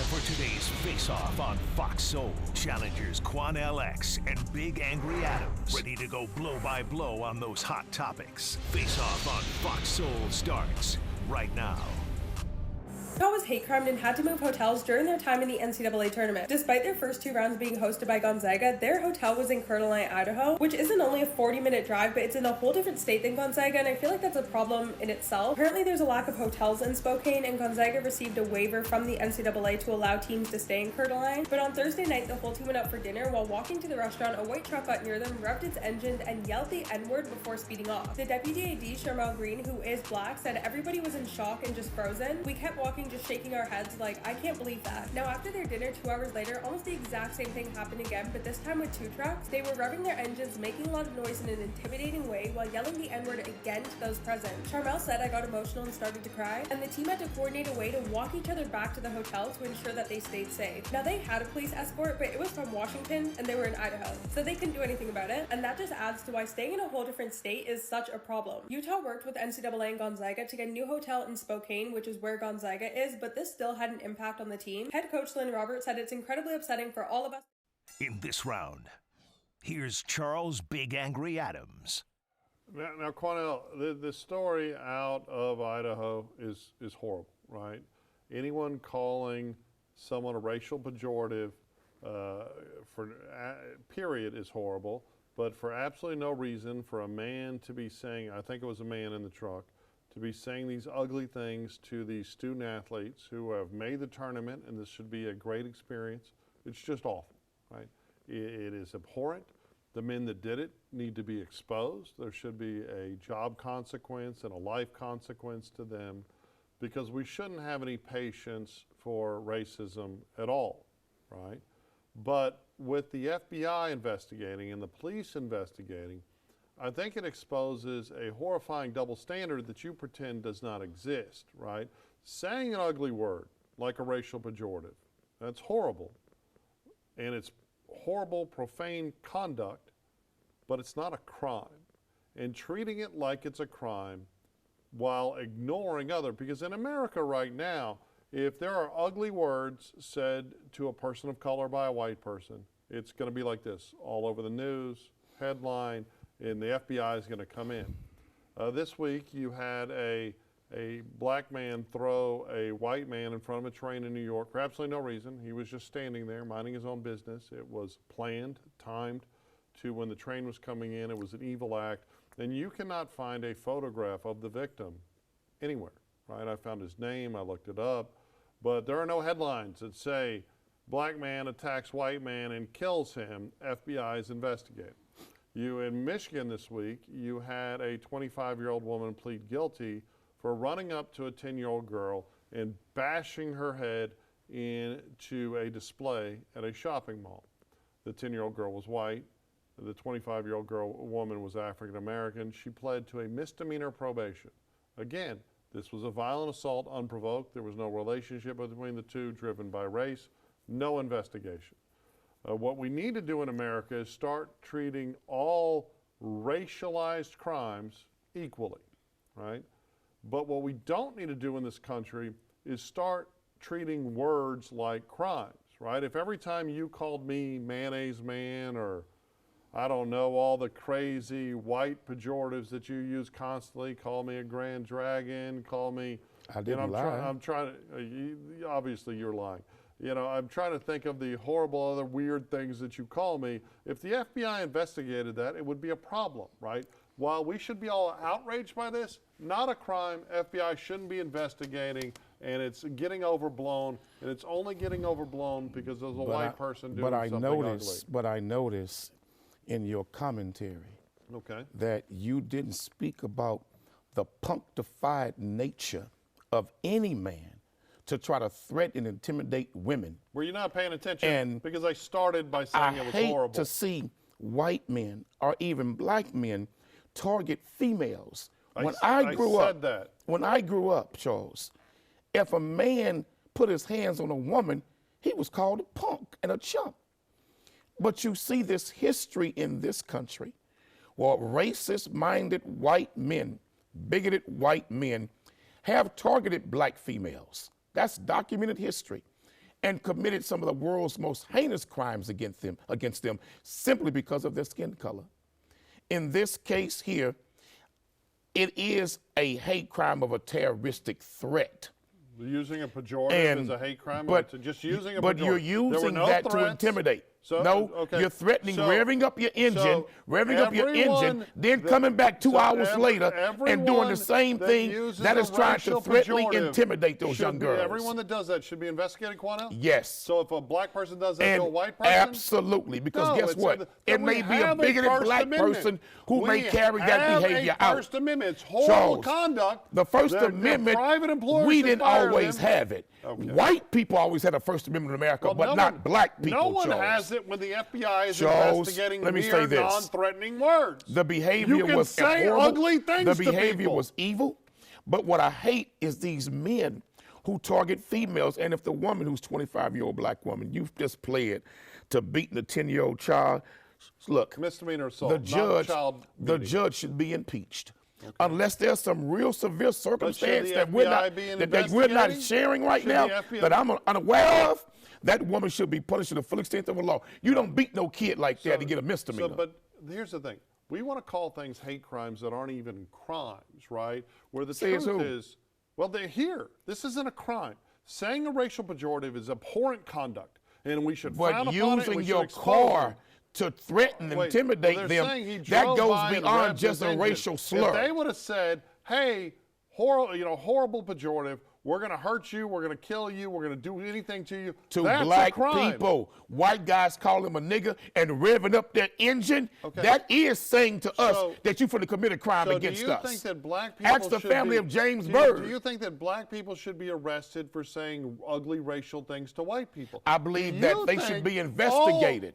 for today's Faceoff on Fox Soul. Challengers Quan LX and Big Angry Adams ready to go blow by blow on those hot topics. Faceoff on Fox Soul starts right now. Utah was hate crimed and had to move hotels during their time in the NCAA tournament. Despite their first two rounds being hosted by Gonzaga, their hotel was in Coeur d'Alene, Idaho, which isn't only a 40-minute drive, but it's in a whole different state than Gonzaga, and I feel like that's a problem in itself. Apparently there's a lack of hotels in Spokane, and Gonzaga received a waiver from the NCAA to allow teams to stay in Coeur d'Alene. But on Thursday night, the whole team went out for dinner. While walking to the restaurant, a white truck got near them, revved its engine, and yelled the N-word before speeding off. The deputy AD, Sharmel Green, who is black, said everybody was in shock and just frozen. We kept walking, just shaking our heads like, I can't believe that. Now after their dinner, 2 hours later, almost the exact same thing happened again, but this time with two trucks. They were revving their engines, making a lot of noise in an intimidating way while yelling the N-word again to those present. Sharmel said, I got emotional and started to cry, and the team had to coordinate a way to walk each other back to the hotel to ensure that they stayed safe. Now they had a police escort, but it was from Washington and they were in Idaho, so they couldn't do anything about it, and that just adds to why staying in a whole different state is such a problem. Utah worked with NCAA and Gonzaga to get a new hotel in Spokane, which is where Gonzaga is, but this still had an impact on the team. Head coach Lynn Roberts said it's incredibly upsetting for all of us. In this round, here's Charles Big Angry Adams. Now Quanell, the story out of Idaho is horrible, right? Anyone calling someone a racial pejorative period is horrible, but for absolutely no reason for a man to be saying, I think it was a man in the truck, to be saying these ugly things to these student athletes who have made the tournament, and this should be a great experience. It's just awful, right? It is abhorrent. The men that did it need to be exposed. There should be a job consequence and a life consequence to them, because we shouldn't have any patience for racism at all, right? But with the FBI investigating and the police investigating, I think it exposes a horrifying double standard that you pretend does not exist, right? Saying an ugly word like a racial pejorative, that's horrible. And it's horrible, profane conduct, but it's not a crime. And treating it like it's a crime while ignoring other, because in America right now, if there are ugly words said to a person of color by a white person, it's going to be like this, all over the news, headline, and the FBI is going to come in. This week you had a black man throw a white man in front of a train in New York for absolutely no reason. He was just standing there minding his own business. It was planned, timed to when the train was coming in. It was an evil act. And you cannot find a photograph of the victim anywhere, right? I found his name, I looked it up, but there are no headlines that say black man attacks white man and kills him, FBI is investigating. In Michigan this week, you had a 25-year-old woman plead guilty for running up to a 10-year-old girl and bashing her head into a display at a shopping mall. The 10-year-old girl was white. The 25-year-old woman was African-American. She pled to a misdemeanor probation. Again, this was a violent assault, unprovoked. There was no relationship between the two driven by race, no investigation. What we need to do in America is start treating all racialized crimes equally, right? But what we don't need to do in this country is start treating words like crimes, right? If every time you called me mayonnaise man, or I don't know, all the crazy white pejoratives that you use constantly, call me a grand dragon, call me, I didn't lie. I'm trying to, obviously you're lying. You know, I'm trying to think of the horrible other weird things that you call me. If the FBI investigated that, it would be a problem, right? While we should be all outraged by this, not a crime. FBI shouldn't be investigating, and it's getting overblown, and it's only getting overblown because there's a white person doing something ugly. But I noticed in your commentary that you didn't speak about the punctified nature of any man to try to threaten and intimidate women. Were you not paying attention? Because I started by saying it was horrible. I hate to see white men or even black men target females. When I grew up, Charles, if a man put his hands on a woman, he was called a punk and a chump. But you see this history in this country where racist-minded white men, bigoted white men, have targeted black females. That's documented history. and committed some of the world's most heinous crimes against them simply because of their skin color. In this case here, it is a hate crime of a terroristic threat. Using a pejorative is a hate crime? But using a but pejorative. you're using that to intimidate. So, no, okay. You're threatening revving up your engine, then that, coming back 2 hours later and doing the same thing that is trying to threaten, intimidate those young girls. Everyone that does that should be investigated, Quanell? Yes. So if a black person does that to a white person? Absolutely, because guess what? It may be a bigoted black person who may carry that behavior out. First Amendment. It's horrible conduct. The First Amendment, we didn't always have it. Okay. White people always had a First Amendment in America, but not black people. No one has it when the FBI is investigating mere non-threatening words. The behavior was say horrible. Ugly things the behavior was evil. But what I hate is these men who target females. And if the woman who's 25-year-old black woman, you've just pled to beating a 10-year-old child, look, misdemeanor assault, the judge should be impeached. Okay. Unless there's some real severe circumstance that we're not sharing right now, that I'm unaware of, that woman should be punished to the full extent of the law. You don't beat no kid like that to get a misdemeanor. But here's the thing. We want to call things hate crimes that aren't even crimes, right? Where the truth is, well, they're here. This isn't a crime. Saying a racial pejorative is abhorrent conduct, and we should frown upon it. But using your car to threaten and intimidate them, that goes beyond just a racial slur. If they would have said, hey, horrible pejorative, we're going to hurt you, we're going to kill you, we're going to do anything to you. To black people, white guys call him a nigger and revving up their engine, that is saying to us that you finna commit a crime against us. Do you think that black people Ask the family of James Byrd. Do you think that black people should be arrested for saying ugly racial things to white people? I believe that they should be investigated.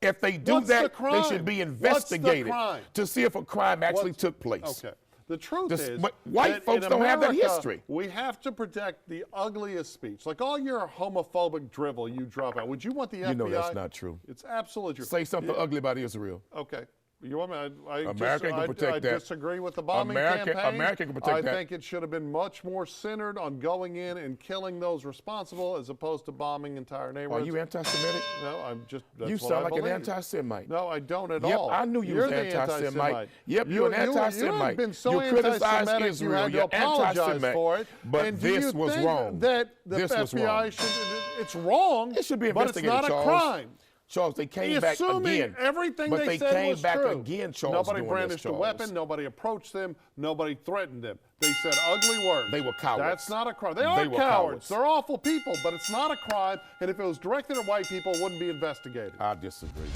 If they do that, they should be investigated to see if a crime actually took place. Okay. The truth is, but white folks don't have that history. We have to protect the ugliest speech. Like all your homophobic drivel you drop out. Would you want the FBI? You know that's not true. It's absolutely true. Say something ugly about Israel. Okay. You want me? America can protect that. I disagree with the bombing campaign. America can protect that. I think it should have been much more centered on going in and killing those responsible as opposed to bombing entire neighborhoods. Are you anti-Semitic? No, I'm just. That's you what sound I like believe. an anti-Semite. No, I don't at yep, all. I knew you You're was anti-Semite. Yep, you're an anti-Semite. You've been so you criticize anti-Semitic, Israel. You had to apologize for it. But this was wrong. That the FBI should. It's wrong. It should be investigated, but it's not a crime. Charles, they came back again. Everything but they said came was back true. Again, Charles. Nobody brandished a weapon. Nobody approached them. Nobody threatened them. They said ugly words. They were cowards. That's not a crime. They are cowards. They're awful people, but it's not a crime. And if it was directed at white people, it wouldn't be investigated. I disagree.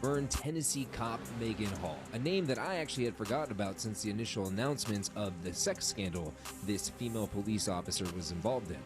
Burned Tennessee cop Megan Hall, a name that I actually had forgotten about since the initial announcements of the sex scandal this female police officer was involved in.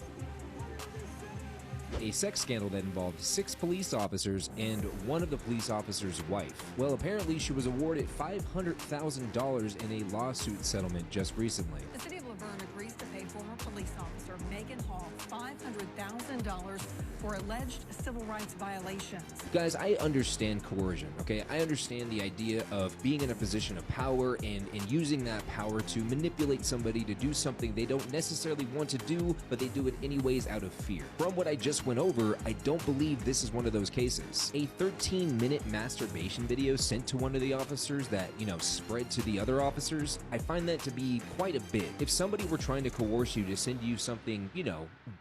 A sex scandal that involved 6 police officers and one of the police officers' wife. Well, apparently she was awarded $500,000 in a lawsuit settlement just recently. The city of Laverne agrees to pay former police officer Megan Hall $500,000 for alleged civil rights violations. Guys, I understand coercion, okay? I understand the idea of being in a position of power and using that power to manipulate somebody to do something they don't necessarily want to do, but they do it anyways out of fear. From what I just went over, I don't believe this is one of those cases. A 13-minute masturbation video sent to one of the officers that, spread to the other officers, I find that to be quite a bit. If somebody were trying to coerce you to send you something,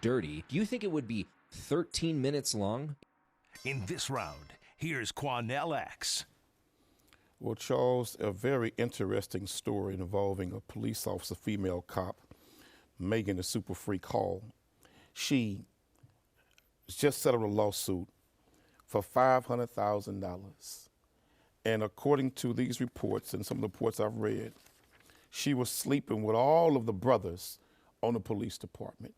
dirty, do you think it would be 13 minutes long? In this round, here's Quanell X. Well, Charles, a very interesting story involving a police officer, female cop, Megan the Super Freak Hall. She just settled a lawsuit for $500,000. And according to these reports and some of the reports I've read, she was sleeping with all of the brothers on the police department.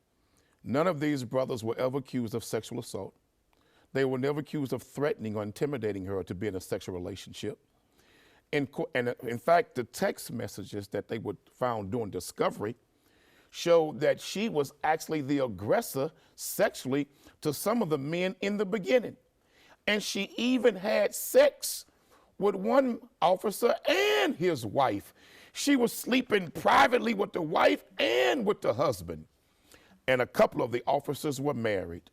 None of these brothers were ever accused of sexual assault. They were never accused of threatening or intimidating her to be in a sexual relationship. And in fact, the text messages that they found during discovery showed that she was actually the aggressor sexually to some of the men in the beginning. And she even had sex with one officer and his wife. She was sleeping privately with the wife and with the husband. And a couple of the officers were married.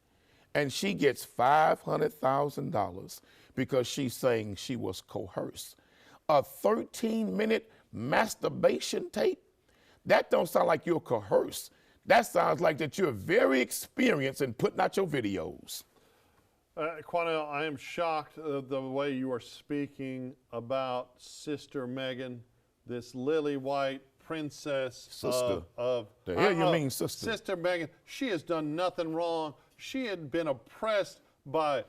And she gets $500,000 because she's saying she was coerced. A 13-minute masturbation tape? That don't sound like you're coerced. That sounds like that you're very experienced in putting out your videos. Quanell, I am shocked the way you are speaking about Sister Megan, this lily white princess sister. of the hell you mean sister? Sister Megan. She has done nothing wrong. She had been oppressed by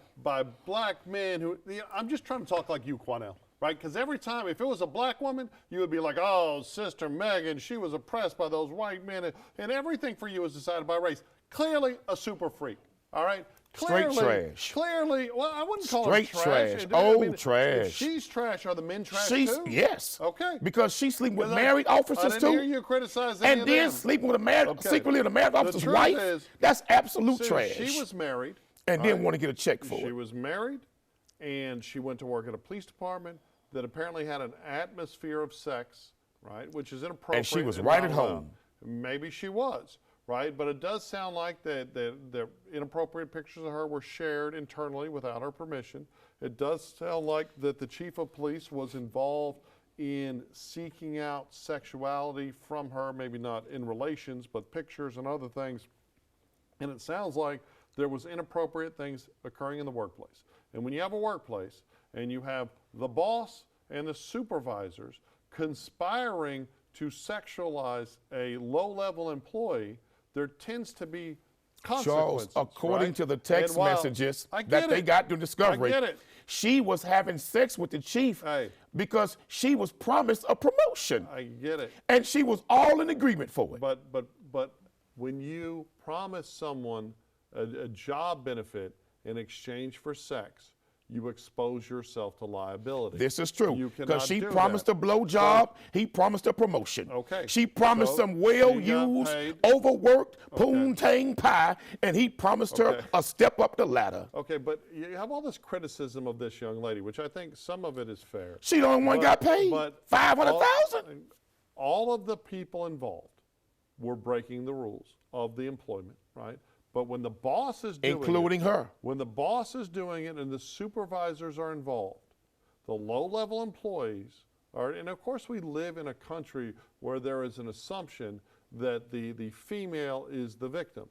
black men who, I'm just trying to talk like you, Quanell, right? Because every time, if it was a black woman, you would be like, oh, Sister Megan, she was oppressed by those white men, and everything for you is decided by race. Clearly a super freak, all right? Straight trash. Clearly, well, I wouldn't call Straight her trash. trash. Old trash. If she's trash, are the men trash too? Yes. Okay. Because she's sleeping with married officers I too. didn't hear you criticize any and of then them. sleeping with a married, secretly with a married officer's wife. That's absolute trash. She was married. And then want to get a check for it. She was married, and she went to work at a police department that apparently had an atmosphere of sex, right, which is inappropriate. And she was right at home. Maybe she was. Right, but it does sound like the inappropriate pictures of her were shared internally without her permission. It does sound like that the chief of police was involved in seeking out sexuality from her, maybe not in relations, but pictures and other things. And it sounds like there was inappropriate things occurring in the workplace. And when you have a workplace and you have the boss and the supervisors conspiring to sexualize a low-level employee, there tends to be consequences. Charles, according to the text messages that they got through discovery, she was having sex with the chief because she was promised a promotion. I get it. And she was all in agreement for it. But when you promise someone a job benefit in exchange for sex, you expose yourself to liability. This is true, because she promised a blowjob, he promised a promotion. Okay. She promised some well-used, overworked poontang pie, and he promised her a step up the ladder. Okay, but you have all this criticism of this young lady, which I think some of it is fair. She the only one got paid $500,000. All of the people involved were breaking the rules of the employment, right? But when the boss is doing including her. When the boss is doing it and the supervisors are involved, the low-level employees are, and of course we live in a country where there is an assumption that the female is the victim,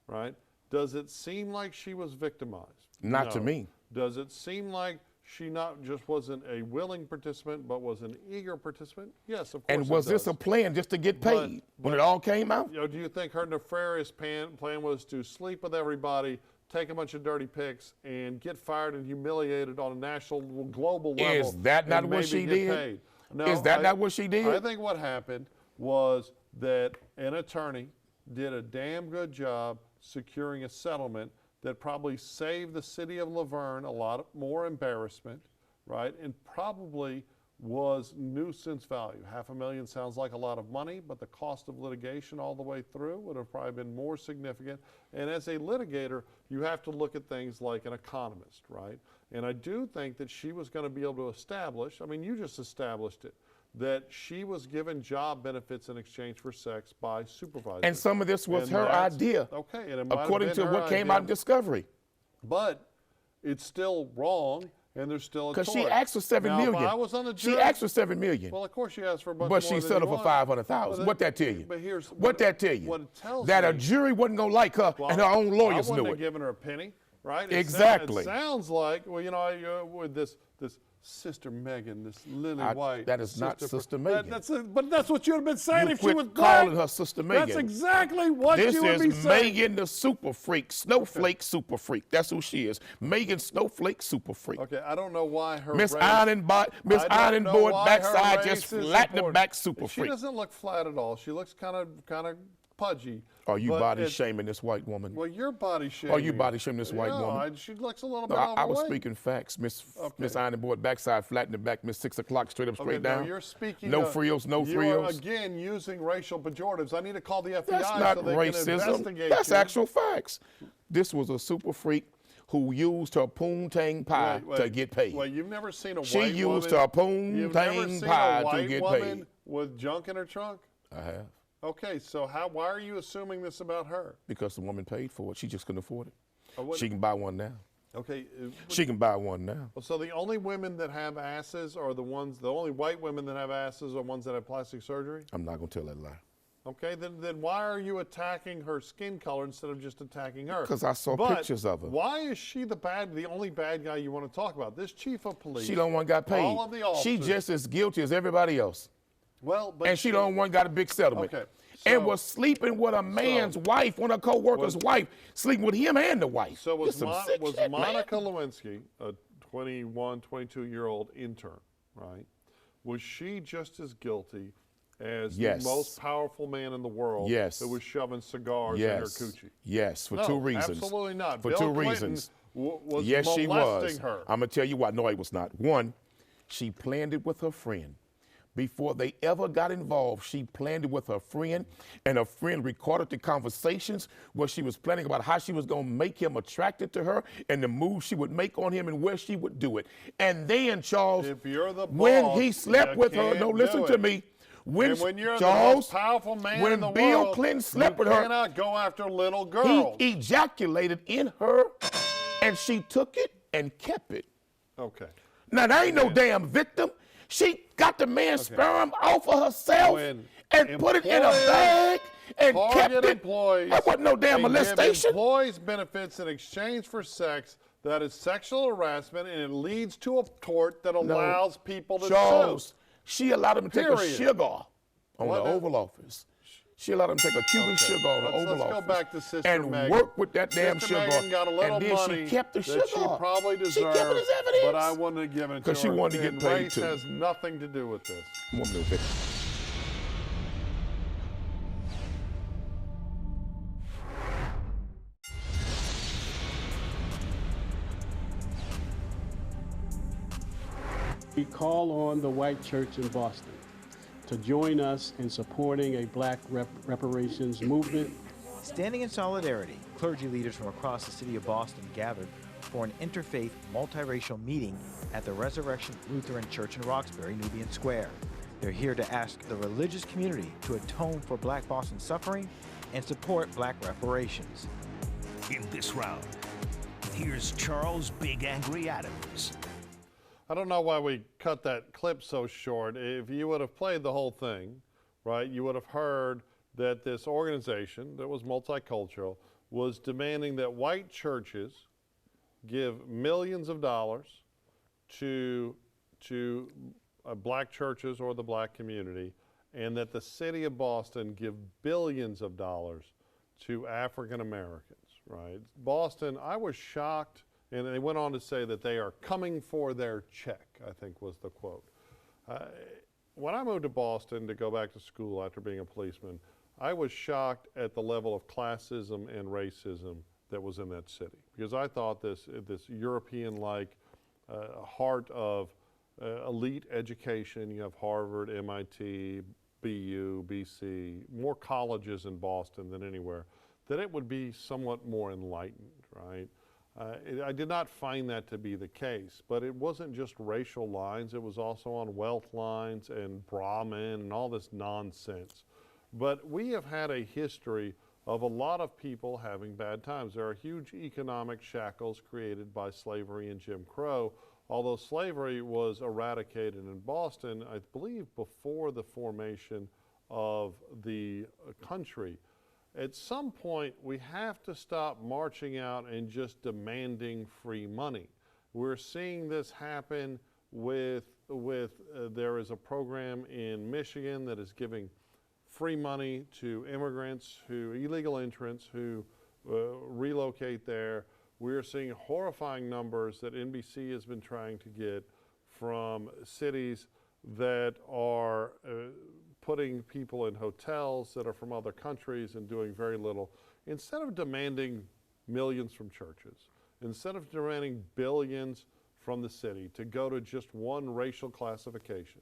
right? Does it seem like she was victimized? Not to me. Does it seem like she not just wasn't a willing participant, but was an eager participant? Yes, of course. And was this a plan just to get paid when it all came out? You know, do you think her nefarious plan was to sleep with everybody, take a bunch of dirty pics, and get fired and humiliated on a national, global level? Is that not what she did? No, is that not what she did? I think what happened was that an attorney did a damn good job securing a settlement that probably saved the city of Laverne a lot more embarrassment, right? And probably was nuisance value. $500,000 sounds like a lot of money, but the cost of litigation all the way through would have probably been more significant. And as a litigator, you have to look at things like an economist, right? And I do think that she was going to be able to establish, I mean, you just established it, that she was given job benefits in exchange for sex by supervisors. And some of this was her idea, okay, and according to what came out in discovery. But it's still wrong, and there's still a because she asked for $7 million. If I was on the jury, she asked for $7 million. Well, of course she asked for a bunch but more she settled for $500,000. What that tell you? But here's what that tell you? What it tells that me, a jury wasn't gonna like her, and her own lawyers I knew wouldn't it. have given her a penny, right? Exactly. It sounds like, well, you know, with this Sister Megan, this lily white. That is not Sister Megan. But that's what you would have been saying you if she was calling black. her Sister Megan. That's exactly what you would be saying. This is Megan the Super Freak, Snowflake Super Freak. That's who she is. Megan Snowflake Super Freak. Okay, I don't know why her Miss Iron Board backside just flat in the back Super Freak. She doesn't look flat at all. She looks kind of pudgy. Are you body shaming this white woman? Well, you're body shaming. Are you body shaming this white woman? She looks a little bit I was overweight. speaking facts, Miss Iron Board, backside flat in the back, Miss 6 o'clock, straight up, straight down. No, you're speaking. No frills, no frills. You're again using racial pejoratives. I need to call the FBI That's not so they racism. can investigate That's you. actual facts. This was a super freak who used her poontang pie to get paid. Well, you've never seen a white She woman. used her poontang pie to get paid. With junk in her trunk? I have. Okay, so why are you assuming this about her? Because the woman paid for it. She just couldn't afford it. Oh, she can buy one now. Okay. She can buy one now. So the only women that have asses are the only white women that have asses are ones that have plastic surgery? I'm not going to tell that lie. Okay, then why are you attacking her skin color instead of just attacking her? Because I saw pictures of her. Why is she the only bad guy you want to talk about? This chief of police. She the only one got paid. All of the officers. She just as guilty as everybody else. Well, but and she the only one got a big settlement. Okay. And was sleeping with a man's wife, one of her co-workers' wife, sleeping with him and the wife. So was Monica Lewinsky, a 21, 22-year-old intern, right? Was she just as guilty as the most powerful man in the world that was shoving cigars in her coochie? Yes, for two reasons. Absolutely not. For Bill two Clinton reasons. Was yes, molesting she was. her. I'm going to tell you why. No, it was not. One, she planned it with her friend. Before they ever got involved, she planned it with her friend, and her friend recorded the conversations where she was planning about how she was going to make him attracted to her and the moves she would make on him and where she would do it. And then, Charles, if you're the boss, when he slept with her, no, listen to me. When you're Charles, the most powerful man when in the Bill world, Clinton slept with her, you cannot go after little girls. He ejaculated in her, and she took it and kept it. Okay. Now, there ain't no damn victim. She got the man's sperm off of herself and put it in a bag and kept it. That wasn't no damn molestation. Give employees benefits in exchange for sex. That is sexual harassment, and it leads to a tort that allows people to Charles, she allowed him to take a Period. sugar on the Oval Office. She allowed him to take a Cuban sugar on the Oval Let's Office. go back to Sister and Megan. work with that damn Sister sugar. Megan got a little and then money she kept the that sugar. she probably deserved, She kept it as evidence. but I wouldn't have given it to her. Because she wanted to get And paid race too. has nothing to do with this. Woman no victim. We call on the white church in Boston to join us in supporting a black reparations movement. Standing in solidarity, clergy leaders from across the city of Boston gathered for an interfaith, multiracial meeting at the Resurrection Lutheran Church in Roxbury, Nubian Square. They're here to ask the religious community to atone for black Boston suffering and support black reparations. In this round, here's Charles Big Angry Adams. I don't know why we cut that clip so short. If you would have played the whole thing, right, you would have heard that this organization that was multicultural was demanding that white churches give millions of dollars to black churches or the black community, and that the city of Boston give billions of dollars to African Americans, right? Boston, I was shocked. And they went on to say that they are coming for their check, I think was the quote. When I moved to Boston to go back to school after being a policeman, I was shocked at the level of classism and racism that was in that city. Because I thought this European-like heart of elite education, you have Harvard, MIT, BU, BC, more colleges in Boston than anywhere, that it would be somewhat more enlightened, right? I did not find that to be the case, but it wasn't just racial lines, it was also on wealth lines and Brahmin and all this nonsense. But we have had a history of a lot of people having bad times. There are huge economic shackles created by slavery and Jim Crow, although slavery was eradicated in Boston, I believe, before the formation of the country. At some point, we have to stop marching out and just demanding free money. We're seeing this happen with there is a program in Michigan that is giving free money to immigrants, illegal entrants who relocate there. We're seeing horrifying numbers that NBC has been trying to get from cities that are putting people in hotels that are from other countries and doing very little. Instead of demanding millions from churches, instead of demanding billions from the city to go to just one racial classification,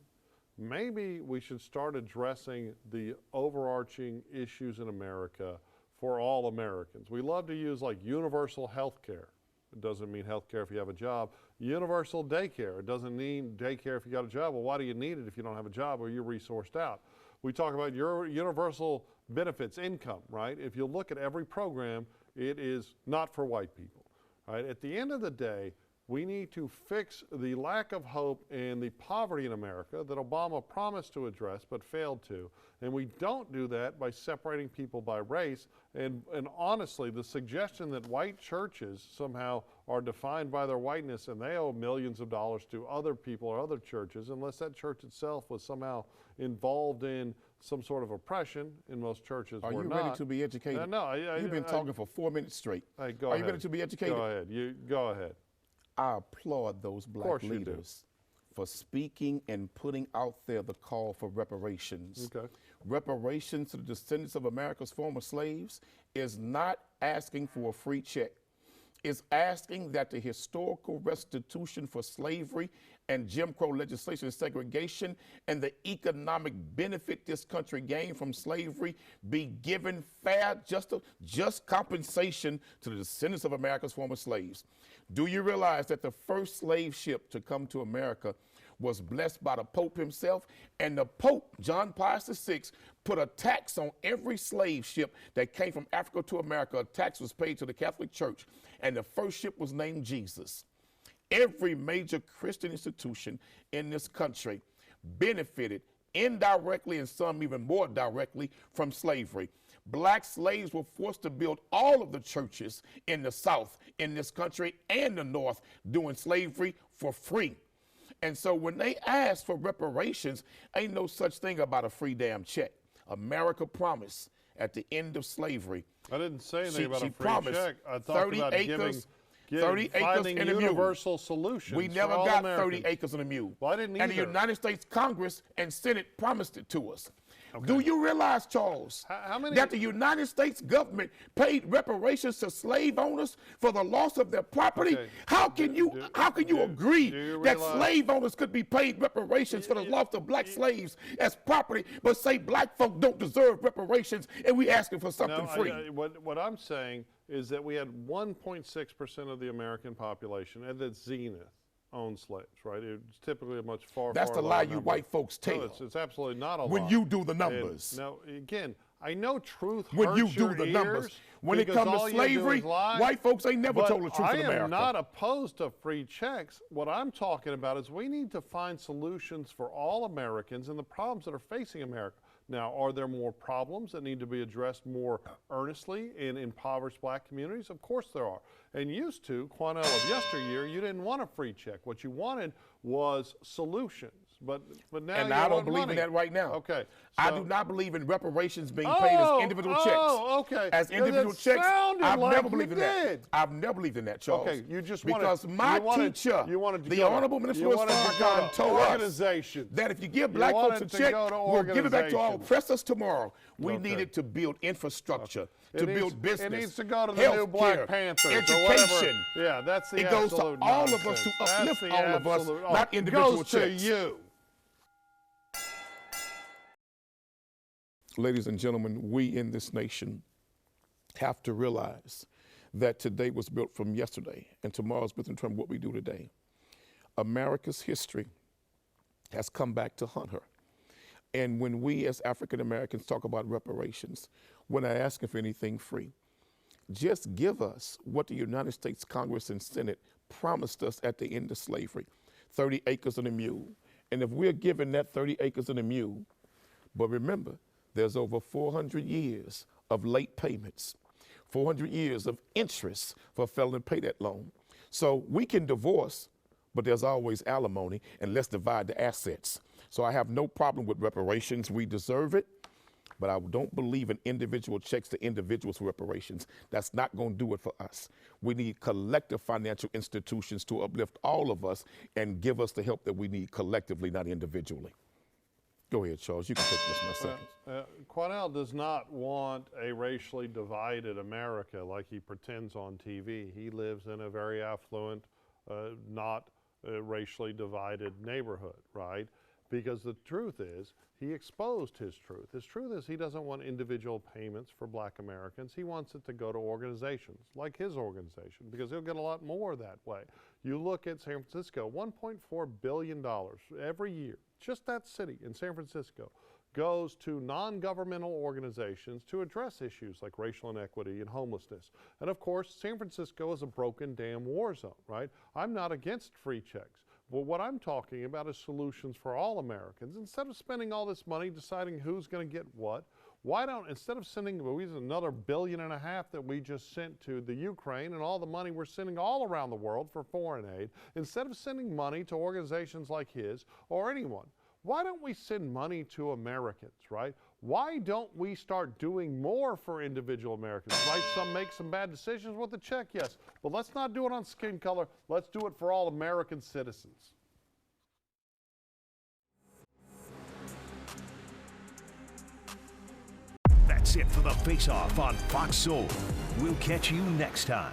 maybe we should start addressing the overarching issues in America for all Americans. We love to use like universal health care. It doesn't mean health care if you have a job. Universal daycare. It doesn't mean daycare if you got a job. Well, why do you need it if you don't have a job or you're resourced out? We talk about your universal benefits, income, right? If you look at every program, it is not for white people, right? At the end of the day, we need to fix the lack of hope and the poverty in America that Obama promised to address but failed to. And we don't do that by separating people by race. And honestly, the suggestion that white churches somehow are defined by their whiteness and they owe millions of dollars to other people or other churches, unless that church itself was somehow involved in some sort of oppression, in most churches Are we're you not. ready to be educated? No, You've been talking for 4 minutes straight. Hey, go Are ahead. you ready to be educated? Go ahead. Go ahead. I applaud those black leaders for speaking and putting out there the call for reparations. Okay. Reparations to the descendants of America's former slaves is not asking for a free check. It's asking that the historical restitution for slavery and Jim Crow legislation and segregation and the economic benefit this country gained from slavery be given fair, just compensation to the descendants of America's former slaves. Do you realize that the first slave ship to come to America was blessed by the Pope himself? And the Pope, John Pius VI, put a tax on every slave ship that came from Africa to America. A tax was paid to the Catholic Church, and the first ship was named Jesus. Every major Christian institution in this country benefited indirectly and some even more directly from slavery. Black slaves were forced to build all of the churches in the South, in this country, and the North during slavery for free. And so when they asked for reparations, ain't no such thing about a free damn check. America promised at the end of slavery. I didn't say anything about a free promised check. I talked about 30 acres and a mule. Universal solutions. We never for all got Americans. 30 acres and a mule. Well, I didn't either. And the United States Congress and Senate promised it to us. Okay. Do you realize, Charles, how many, that the United States government paid reparations to slave owners for the loss of their property? Okay. How can you agree that realize, slave owners could be paid reparations for the loss of black slaves as property, but say black folk don't deserve reparations and we asking for something free? What I'm saying is that we had 1.6% of the American population at its zenith owned slaves, right? It's typically a much far That's the lie you white folks tell. No, it's absolutely not a lie. When you do the numbers. Now, again, I know truth when hurts you do your the ears numbers. When it comes to slavery, white folks ain't never told the truth in America. I am not opposed to free checks. What I'm talking about is we need to find solutions for all Americans and the problems that are facing America. Now, are there more problems that need to be addressed more earnestly in impoverished black communities? Of course there are. And used to, Quanell of yesteryear, you didn't want a free check. What you wanted was solutions. But now and you I don't want believe money. in that right now. Okay. I do not believe in reparations being paid as individual checks. Oh, okay. As individual checks, I've never believed in that. I've never believed in that, Charles. Okay, you just because my teacher, the Honorable Minister Farrakhan, told us that if you give black folks a check, we'll give it back to our oppressors tomorrow. We needed to build infrastructure, to build business, it needs to go to the new Black Panthers, education. Yeah, that's the It goes to all of us to uplift all of us, not individual checks. It goes to you. Ladies and gentlemen, we in this nation have to realize that today was built from yesterday and tomorrow's built in terms of what we do today. America's history has come back to hunt her. And when we as African Americans talk about reparations, we're not asking for anything free. Just give us what the United States Congress and Senate promised us at the end of slavery, 30 acres and a mule. And if we're given that 30 acres and a mule, but remember, there's over 400 years of late payments, 400 years of interest for failing to pay that loan. So we can divorce, but there's always alimony, and let's divide the assets. So I have no problem with reparations. We deserve it, but I don't believe in individual checks to individuals for reparations. That's not going to do it for us. We need collective financial institutions to uplift all of us and give us the help that we need collectively, not individually. Go ahead, Charles. You can take this in a second. Quanell does not want a racially divided America like he pretends on TV. He lives in a very affluent, not racially divided neighborhood, right? Because the truth is, he exposed his truth. His truth is he doesn't want individual payments for black Americans. He wants it to go to organizations like his organization, because he'll get a lot more that way. You look at San Francisco, $1.4 billion every year, just that city in San Francisco, goes to non-governmental organizations to address issues like racial inequity and homelessness. And of course, San Francisco is a broken damn war zone, right? I'm not against free checks. Well, what I'm talking about is solutions for all Americans. Instead of spending all this money deciding who's going to get what, why don't, instead of sending another $1.5 billion that we just sent to the Ukraine and all the money we're sending all around the world for foreign aid, instead of sending money to organizations like his or anyone, why don't we send money to Americans, right? Why don't we start doing more for individual Americans? Might some make some bad decisions with the check? Yes. But let's not do it on skin color. Let's do it for all American citizens. That's it for the Face-Off on Fox Soul. We'll catch you next time.